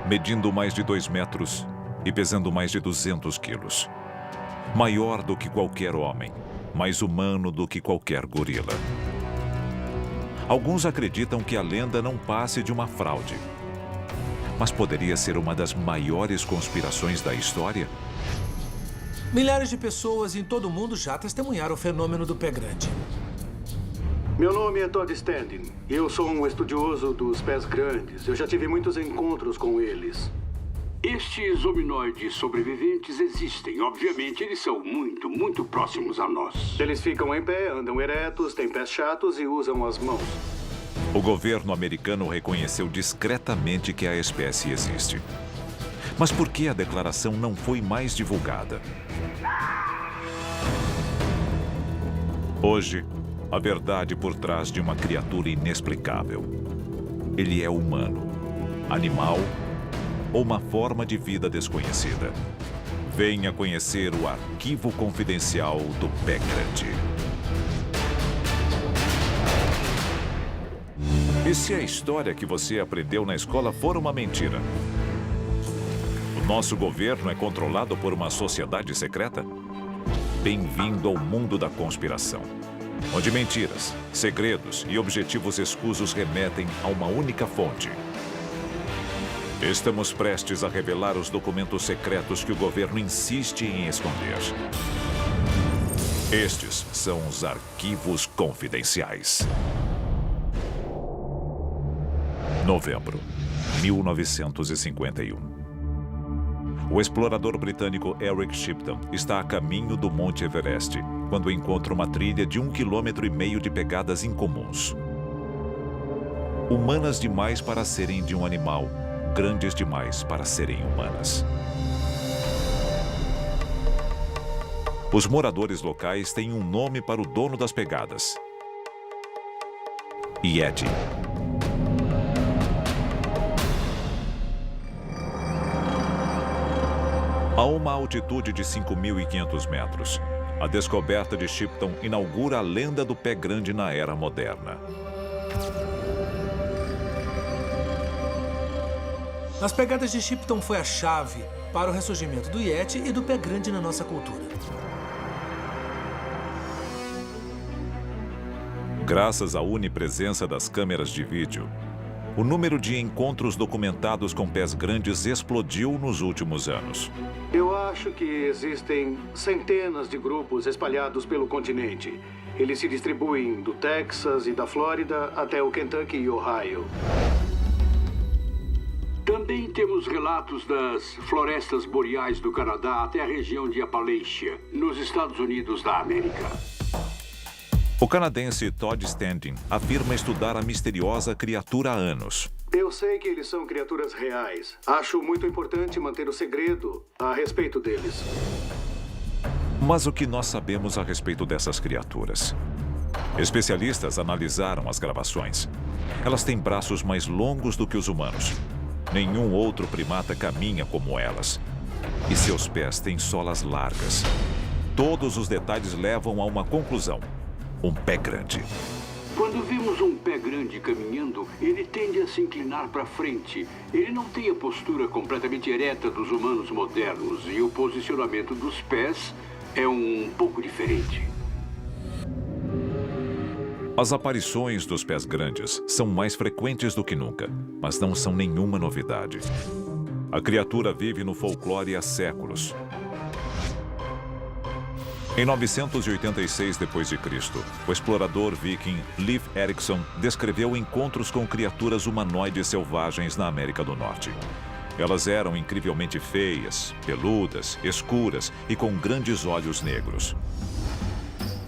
Medindo mais de 2 metros e pesando mais de 200 quilos. Maior do que qualquer homem, mais humano do que qualquer gorila. Alguns acreditam que a lenda não passe de uma fraude. Mas poderia ser uma das maiores conspirações da história? Milhares de pessoas em todo o mundo já testemunharam o fenômeno do pé grande. Meu nome é Todd Standing. Eu sou um estudioso dos pés grandes. Eu já tive muitos encontros com eles. Estes hominoides sobreviventes existem. Obviamente, eles são muito próximos a nós. Eles ficam em pé, andam eretos, têm pés chatos e usam as mãos. O governo americano reconheceu discretamente que a espécie existe. Mas por que a declaração não foi mais divulgada? Hoje, a verdade por trás de uma criatura inexplicável. Ele é humano, animal ou uma forma de vida desconhecida. Venha conhecer o arquivo confidencial do Pé Grande. E se a história que você aprendeu na escola for uma mentira? O nosso governo é controlado por uma sociedade secreta? Bem-vindo ao mundo da conspiração, onde mentiras, segredos e objetivos escusos remetem a uma única fonte. Estamos prestes a revelar os documentos secretos que o governo insiste em esconder. Estes são os arquivos confidenciais. Novembro, 1951. O explorador britânico Eric Shipton está a caminho do Monte Everest, quando encontra uma trilha de 1,5 km de pegadas incomuns. Humanas demais para serem de um animal, grandes demais para serem humanas. Os moradores locais têm um nome para o dono das pegadas: Yeti. A uma altitude de 5.500 metros, a descoberta de Shipton inaugura a lenda do pé grande na era moderna. As pegadas de Shipton foi a chave para o ressurgimento do Yeti e do pé grande na nossa cultura. Graças à onipresença das câmeras de vídeo, o número de encontros documentados com pés grandes explodiu nos últimos anos. Eu acho que existem centenas de grupos espalhados pelo continente. Eles se distribuem do Texas e da Flórida até o Kentucky e Ohio. Também temos relatos das florestas boreais do Canadá até a região de Appalachia, nos Estados Unidos da América. O canadense Todd Standing afirma estudar a misteriosa criatura há anos. Eu sei que eles são criaturas reais. Acho muito importante manter o segredo a respeito deles. Mas o que nós sabemos a respeito dessas criaturas? Especialistas analisaram as gravações. Elas têm braços mais longos do que os humanos. Nenhum outro primata caminha como elas. E seus pés têm solas largas. Todos os detalhes levam a uma conclusão: um pé grande. Quando vemos um pé grande caminhando, ele tende a se inclinar para frente. Ele não tem a postura completamente ereta dos humanos modernos e o posicionamento dos pés é um pouco diferente. As aparições dos pés grandes são mais frequentes do que nunca, mas não são nenhuma novidade. A criatura vive no folclore há séculos. Em 986 d.C., o explorador viking Leif Erikson descreveu encontros com criaturas humanoides selvagens na América do Norte. Elas eram incrivelmente feias, peludas, escuras e com grandes olhos negros.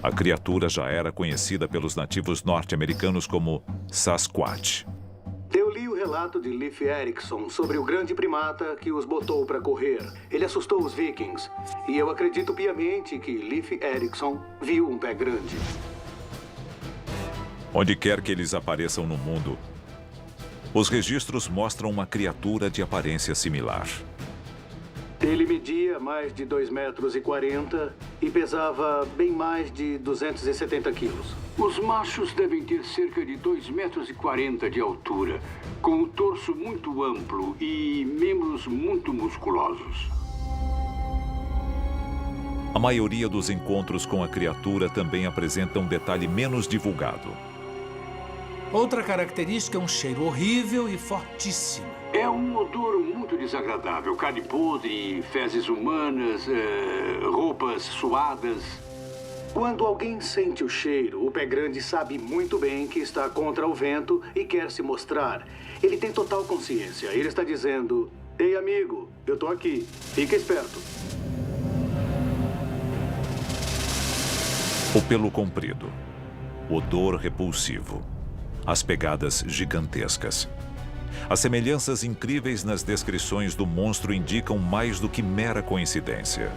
A criatura já era conhecida pelos nativos norte-americanos como Sasquatch. Eu li o relato de Leif Erikson sobre o grande primata que os botou para correr. Ele assustou os vikings. E eu acredito piamente que Leif Erikson viu um pé grande. Onde quer que eles apareçam no mundo, os registros mostram uma criatura de aparência similar. Ele media mais de 2,40 metros e pesava bem mais de 270 quilos. Os machos devem ter cerca de 2,40 metros de altura, com o torso muito amplo e membros muito musculosos. A maioria dos encontros com a criatura também apresenta um detalhe menos divulgado. Outra característica é um cheiro horrível e fortíssimo. É um odor muito desagradável. Carne podre, fezes humanas, roupas suadas. Quando alguém sente o cheiro, o Pé Grande sabe muito bem que está contra o vento e quer se mostrar. Ele tem total consciência. Ele está dizendo: "Ei, amigo, eu tô aqui. Fica esperto." O pelo comprido, odor repulsivo, as pegadas gigantescas. As semelhanças incríveis nas descrições do monstro indicam mais do que mera coincidência.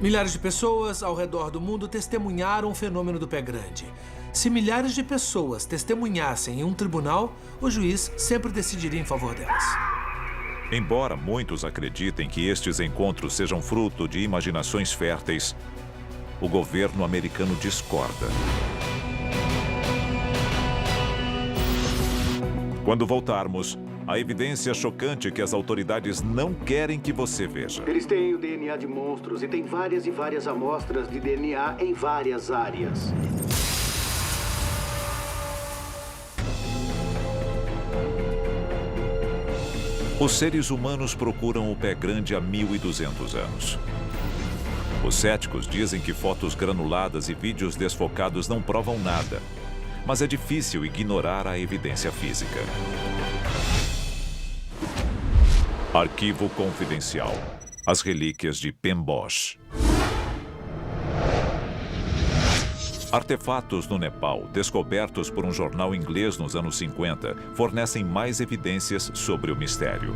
Milhares de pessoas ao redor do mundo testemunharam o fenômeno do Pé Grande. Se milhares de pessoas testemunhassem em um tribunal, o juiz sempre decidiria em favor delas. Embora muitos acreditem que estes encontros sejam fruto de imaginações férteis, o governo americano discorda. Quando voltarmos, a evidência chocante que as autoridades não querem que você veja. Eles têm o DNA de monstros e têm várias e várias amostras de DNA em várias áreas. Os seres humanos procuram o Pé Grande há 1.200 anos. Os céticos dizem que fotos granuladas e vídeos desfocados não provam nada, mas é difícil ignorar a evidência física. Arquivo confidencial. As relíquias de Pemboche. Artefatos no Nepal, descobertos por um jornal inglês nos anos 50, fornecem mais evidências sobre o mistério.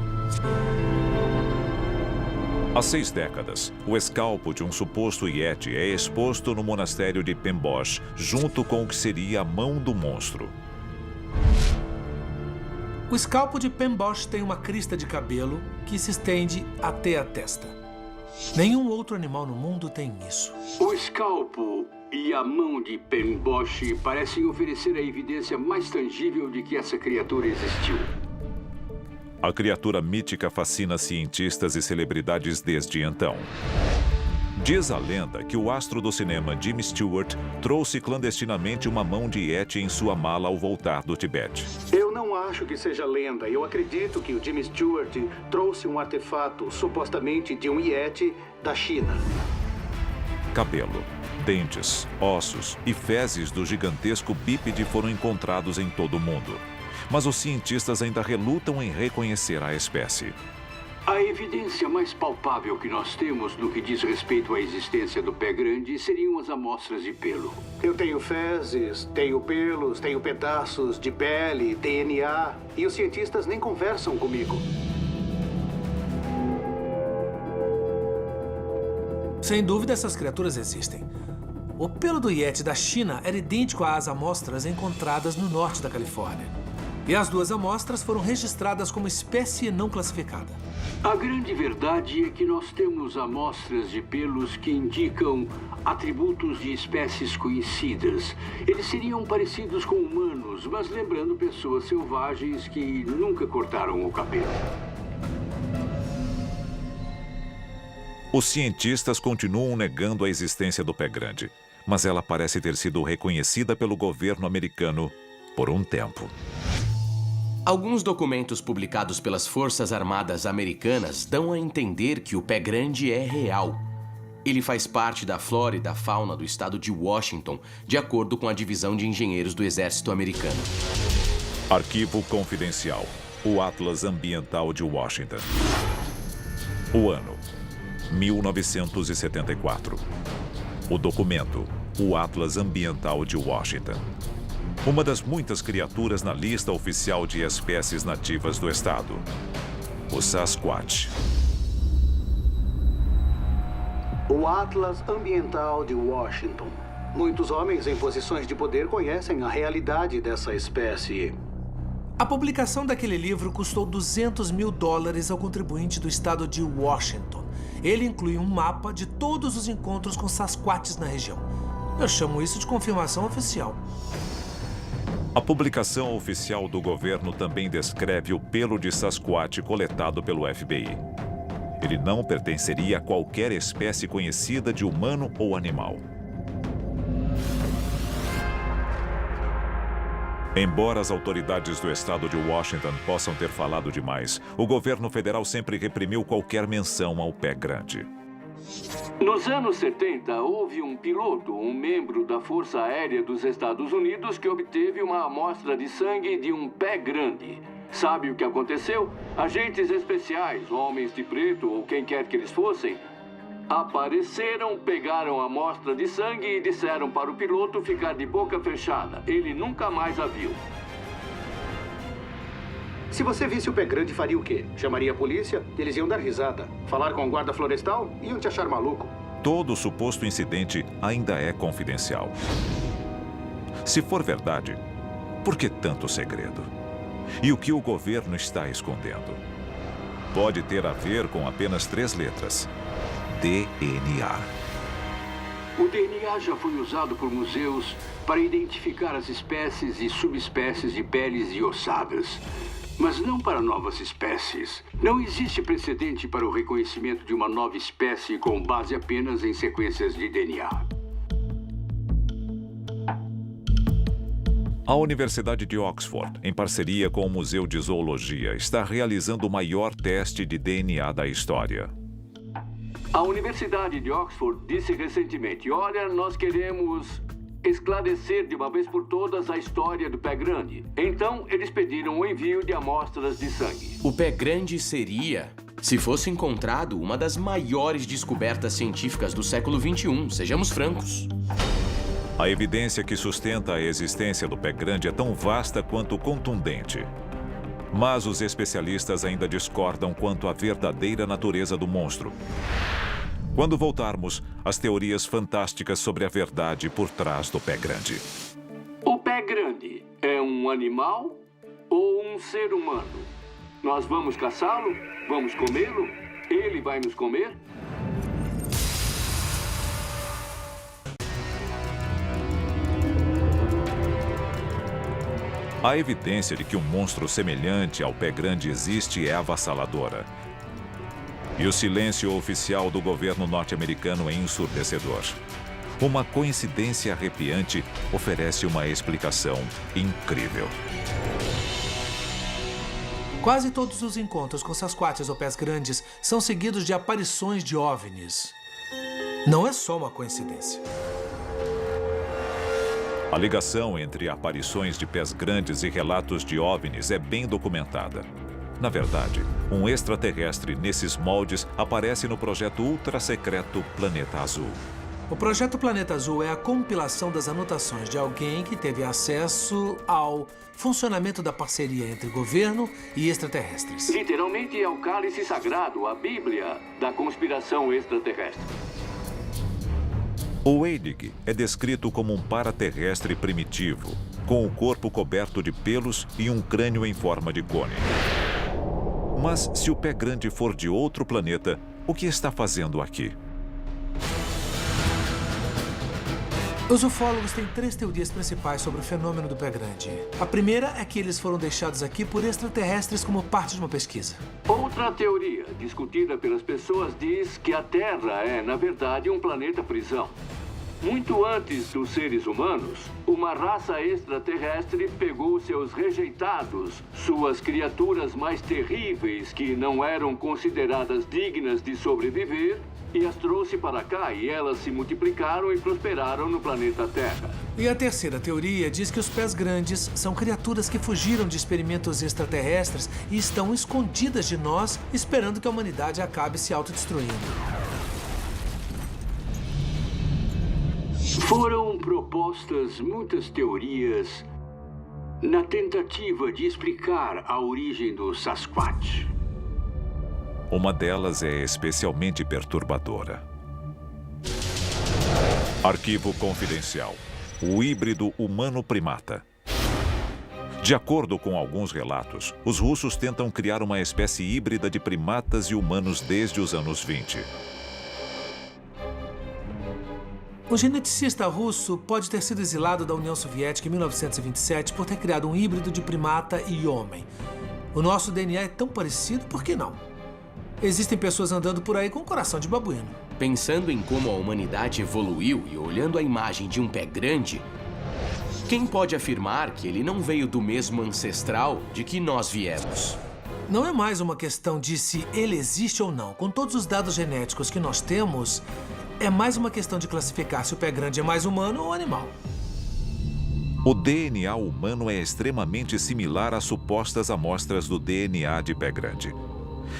Há 6 décadas, o escalpo de um suposto Yeti é exposto no monastério de Pemboche, junto com o que seria a mão do monstro. O escalpo de Pemboche tem uma crista de cabelo que se estende até a testa. Nenhum outro animal no mundo tem isso. O escalpo e a mão de Pemboche parecem oferecer a evidência mais tangível de que essa criatura existiu. A criatura mítica fascina cientistas e celebridades desde então. Diz a lenda que o astro do cinema Jimmy Stewart trouxe clandestinamente uma mão de Yeti em sua mala ao voltar do Tibete. Eu não acho que seja lenda. Eu acredito que o Jimmy Stewart trouxe um artefato, supostamente de um Yeti, da China. Cabelo, dentes, ossos e fezes do gigantesco bípede foram encontrados em todo o mundo. Mas os cientistas ainda relutam em reconhecer a espécie. A evidência mais palpável que nós temos no que diz respeito à existência do Pé Grande seriam as amostras de pelo. Eu tenho fezes, tenho pelos, tenho pedaços de pele, DNA, e os cientistas nem conversam comigo. Sem dúvida, essas criaturas existem. O pelo do Yeti da China era idêntico às amostras encontradas no norte da Califórnia. E as 2 amostras foram registradas como espécie não classificada. A grande verdade é que nós temos amostras de pelos que indicam atributos de espécies conhecidas. Eles seriam parecidos com humanos, mas lembrando pessoas selvagens que nunca cortaram o cabelo. Os cientistas continuam negando a existência do Pé Grande, mas ela parece ter sido reconhecida pelo governo americano por um tempo. Alguns documentos publicados pelas Forças Armadas Americanas dão a entender que o Pé Grande é real. Ele faz parte da flora e da fauna do estado de Washington, de acordo com a Divisão de Engenheiros do Exército Americano. Arquivo confidencial. O Atlas Ambiental de Washington. O ano: 1974. O documento: o Atlas Ambiental de Washington. Uma das muitas criaturas na lista oficial de espécies nativas do estado. O Sasquatch. O Atlas Ambiental de Washington. Muitos homens em posições de poder conhecem a realidade dessa espécie. A publicação daquele livro custou $200 mil ao contribuinte do estado de Washington. Ele inclui um mapa de todos os encontros com Sasquatches na região. Eu chamo isso de confirmação oficial. A publicação oficial do governo também descreve o pelo de Sasquatch coletado pelo FBI. Ele não pertenceria a qualquer espécie conhecida de humano ou animal. Embora as autoridades do estado de Washington possam ter falado demais, o governo federal sempre reprimiu qualquer menção ao pé grande. Nos anos 70, houve um piloto, um membro da Força Aérea dos Estados Unidos, que obteve uma amostra de sangue de um pé grande. Sabe o que aconteceu? Agentes especiais, homens de preto ou quem quer que eles fossem, apareceram, pegaram a amostra de sangue e disseram para o piloto ficar de boca fechada. Ele nunca mais a viu. Se você visse o pé grande, faria o quê? Chamaria a polícia? Eles iam dar risada. Falar com o guarda florestal? Iam te achar maluco. Todo o suposto incidente ainda é confidencial. Se for verdade, por que tanto segredo? E o que o governo está escondendo? Pode ter a ver com apenas 3 letras. DNA. O DNA já foi usado por museus para identificar as espécies e subespécies de peles e ossadas, mas não para novas espécies. Não existe precedente para o reconhecimento de uma nova espécie com base apenas em sequências de DNA. A Universidade de Oxford, em parceria com o Museu de Zoologia, está realizando o maior teste de DNA da história. A Universidade de Oxford disse recentemente: olha, nós queremos esclarecer de uma vez por todas a história do pé grande. Então, eles pediram o envio de amostras de sangue. O pé grande seria, se fosse encontrado, uma das maiores descobertas científicas do século XXI, sejamos francos. A evidência que sustenta a existência do pé grande é tão vasta quanto contundente. Mas os especialistas ainda discordam quanto à verdadeira natureza do monstro. Quando voltarmos, as teorias fantásticas sobre a verdade por trás do pé grande. O pé grande é um animal ou um ser humano? Nós vamos caçá-lo? Vamos comê-lo? Ele vai nos comer? A evidência de que um monstro semelhante ao pé grande existe é avassaladora. E o silêncio oficial do governo norte-americano é ensurdecedor. Uma coincidência arrepiante oferece uma explicação incrível. Quase todos os encontros com Sasquatches ou pés grandes são seguidos de aparições de OVNIs. Não é só uma coincidência. A ligação entre aparições de pés grandes e relatos de OVNIs é bem documentada. Na verdade, um extraterrestre nesses moldes aparece no projeto ultra-secreto Planeta Azul. O projeto Planeta Azul é a compilação das anotações de alguém que teve acesso ao funcionamento da parceria entre governo e extraterrestres. Literalmente é o cálice sagrado, a Bíblia da conspiração extraterrestre. O Weidig é descrito como um paraterrestre primitivo, com o corpo coberto de pelos e um crânio em forma de cone. Mas se o pé grande for de outro planeta, o que está fazendo aqui? Os ufólogos têm 3 teorias principais sobre o fenômeno do pé grande. A primeira é que eles foram deixados aqui por extraterrestres como parte de uma pesquisa. Outra teoria, discutida pelas pessoas, diz que a Terra é, na verdade, um planeta prisão. Muito antes dos seres humanos, uma raça extraterrestre pegou seus rejeitados, suas criaturas mais terríveis que não eram consideradas dignas de sobreviver, e as trouxe para cá, e elas se multiplicaram e prosperaram no planeta Terra. E a terceira teoria diz que os pés grandes são criaturas que fugiram de experimentos extraterrestres e estão escondidas de nós, esperando que a humanidade acabe se autodestruindo. Foram propostas muitas teorias na tentativa de explicar a origem do Sasquatch. Uma delas é especialmente perturbadora. Arquivo confidencial. O híbrido humano-primata. De acordo com alguns relatos, os russos tentam criar uma espécie híbrida de primatas e humanos desde os anos 20. O geneticista russo pode ter sido exilado da União Soviética em 1927 por ter criado um híbrido de primata e homem. O nosso DNA é tão parecido, por que não? Existem pessoas andando por aí com coração de babuíno. Pensando em como a humanidade evoluiu e olhando a imagem de um pé grande, quem pode afirmar que ele não veio do mesmo ancestral de que nós viemos? Não é mais uma questão de se ele existe ou não. Com todos os dados genéticos que nós temos, é mais uma questão de classificar se o pé grande é mais humano ou animal. O DNA humano é extremamente similar às supostas amostras do DNA de pé grande.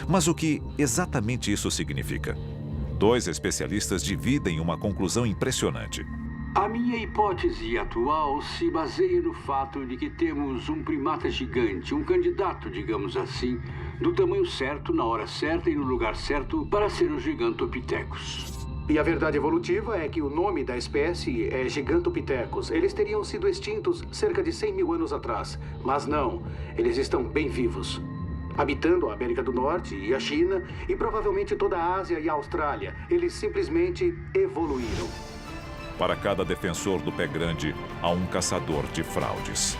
Mas o que exatamente isso significa? 2 especialistas dividem uma conclusão impressionante. A minha hipótese atual se baseia no fato de que temos um primata gigante, um candidato, digamos assim, do tamanho certo, na hora certa e no lugar certo para ser o Gigantopithecus. E a verdade evolutiva é que o nome da espécie é Gigantopithecus. Eles teriam sido extintos cerca de 100 mil anos atrás. Mas não, eles estão bem vivos. Habitando a América do Norte e a China e provavelmente toda a Ásia e a Austrália. Eles simplesmente evoluíram. Para cada defensor do pé grande, há um caçador de fraudes.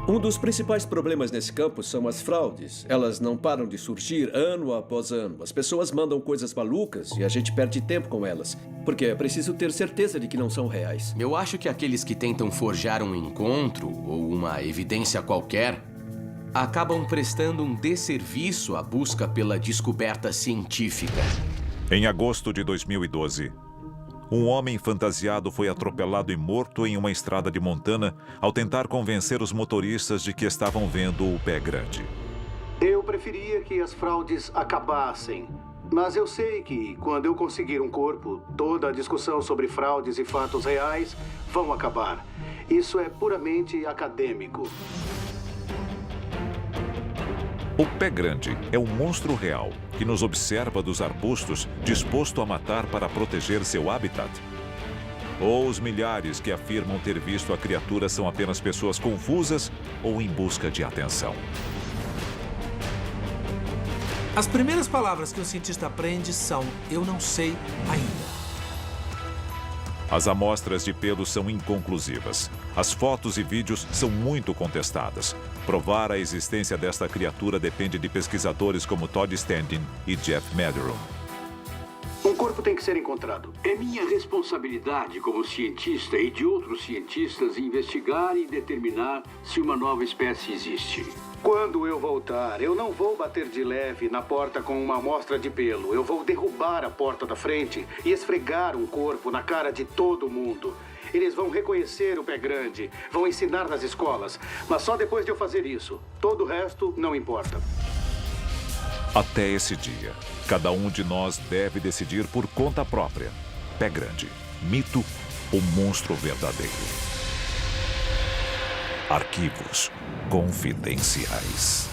Um dos principais problemas nesse campo são as fraudes. Elas não param de surgir ano após ano. As pessoas mandam coisas malucas e a gente perde tempo com elas, porque é preciso ter certeza de que não são reais. Eu acho que aqueles que tentam forjar um encontro ou uma evidência qualquer acabam prestando um desserviço à busca pela descoberta científica. Em agosto de 2012, um homem fantasiado foi atropelado e morto em uma estrada de Montana ao tentar convencer os motoristas de que estavam vendo o pé grande. Eu preferia que as fraudes acabassem. Mas eu sei que, quando eu conseguir um corpo, toda a discussão sobre fraudes e fatos reais vão acabar. Isso é puramente acadêmico. O pé grande é um monstro real que nos observa dos arbustos, disposto a matar para proteger seu habitat? Ou os milhares que afirmam ter visto a criatura são apenas pessoas confusas ou em busca de atenção? As primeiras palavras que um cientista aprende são "eu não sei ainda". As amostras de pelo são inconclusivas. As fotos e vídeos são muito contestadas. Provar a existência desta criatura depende de pesquisadores como Todd Standing e Jeff Maduron. Um corpo tem que ser encontrado. É minha responsabilidade como cientista e de outros cientistas investigar e determinar se uma nova espécie existe. Quando eu voltar, eu não vou bater de leve na porta com uma amostra de pelo. Eu vou derrubar a porta da frente e esfregar um corpo na cara de todo mundo. Eles vão reconhecer o pé grande, vão ensinar nas escolas. Mas só depois de eu fazer isso. Todo o resto não importa. Até esse dia, cada um de nós deve decidir por conta própria. Pé grande, mito ou monstro verdadeiro? Arquivos confidenciais.